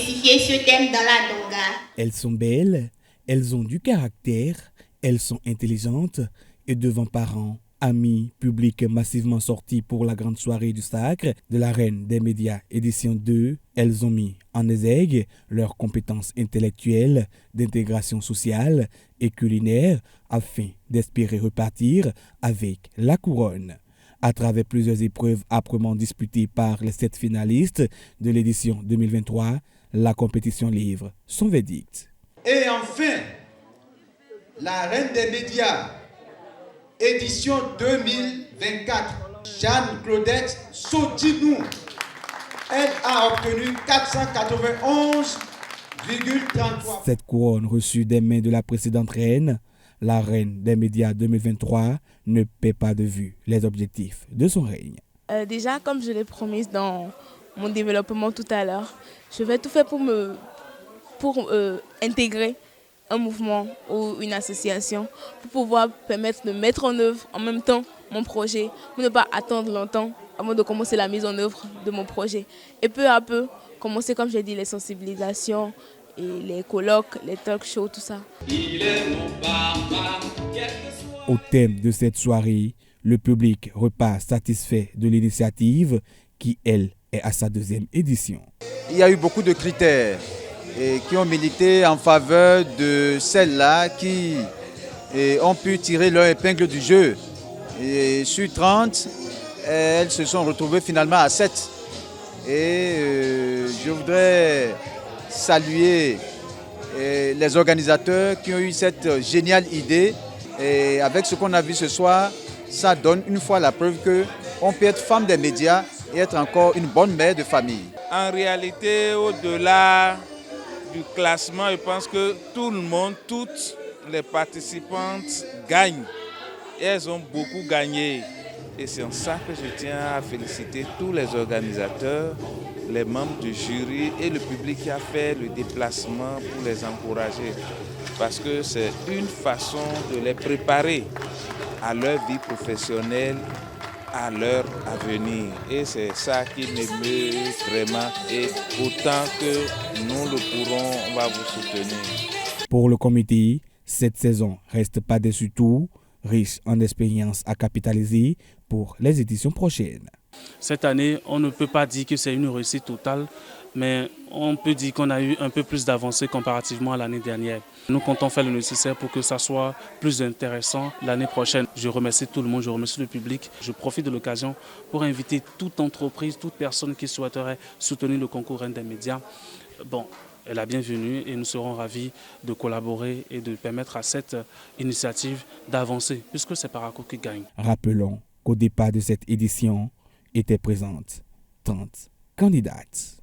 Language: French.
spécifié ce thème dans la Donga. Elles sont belles, elles ont du caractère, elles sont intelligentes et devant parents, amis, public massivement sortis pour la grande soirée du sacre de la Reine des médias édition 2, elles ont mis en exergue leurs compétences intellectuelles, d'intégration sociale et culinaire afin d'espérer repartir avec la couronne. À travers plusieurs épreuves âprement disputées par les 7 finalistes de l'édition 2023, la compétition livre son verdict. Et enfin, la Reine des médias, édition 2024, Jeanne-Claudette Sotinou. Elle a obtenu 491,33. Cette couronne reçue des mains de la précédente reine, la Reine des médias 2023 ne perd pas de vue les objectifs de son règne. Déjà, comme je l'ai promis dans mon développement tout à l'heure, je vais tout faire pour intégrer un mouvement ou une association pour pouvoir permettre de mettre en œuvre en même temps mon projet, pour ne pas attendre longtemps avant de commencer la mise en œuvre de mon projet. Et peu à peu, commencer, comme j'ai dit, les sensibilisations, et les colloques, les talk shows, tout ça. Au thème de cette soirée, le public repart satisfait de l'initiative qui, elle, est à sa 2e édition. Il y a eu beaucoup de critères qui ont milité en faveur de celles-là qui ont pu tirer leur épingle du jeu. Et sur 30, elles se sont retrouvées finalement à 7. Et je voudrais saluer les organisateurs qui ont eu cette géniale idée. Et avec ce qu'on a vu ce soir, ça donne une fois la preuve qu'on peut être femme des médias et être encore une bonne mère de famille. En réalité, au-delà du classement, je pense que tout le monde, toutes les participantes gagnent. Et elles ont beaucoup gagné. Et c'est en ça que je tiens à féliciter tous les organisateurs, les membres du jury et le public qui a fait le déplacement pour les encourager. Parce que c'est une façon de les préparer à leur vie professionnelle, à leur avenir. Et c'est ça qui m'émeut vraiment. Et autant que nous le pourrons, on va vous soutenir. Pour le comité, cette saison reste pas déçu tout, riche en expériences à capitaliser pour les éditions prochaines. Cette année, on ne peut pas dire que c'est une réussite totale, mais on peut dire qu'on a eu un peu plus d'avancées comparativement à l'année dernière. Nous comptons faire le nécessaire pour que ça soit plus intéressant l'année prochaine. Je remercie tout le monde, je remercie le public. Je profite de l'occasion pour inviter toute entreprise, toute personne qui souhaiterait soutenir le concours Reine des médias. Elle est la bienvenue et nous serons ravis de collaborer et de permettre à cette initiative d'avancer, puisque c'est Paraco qui gagne. Rappelons qu'au départ de cette édition étaient présentes 30 candidates.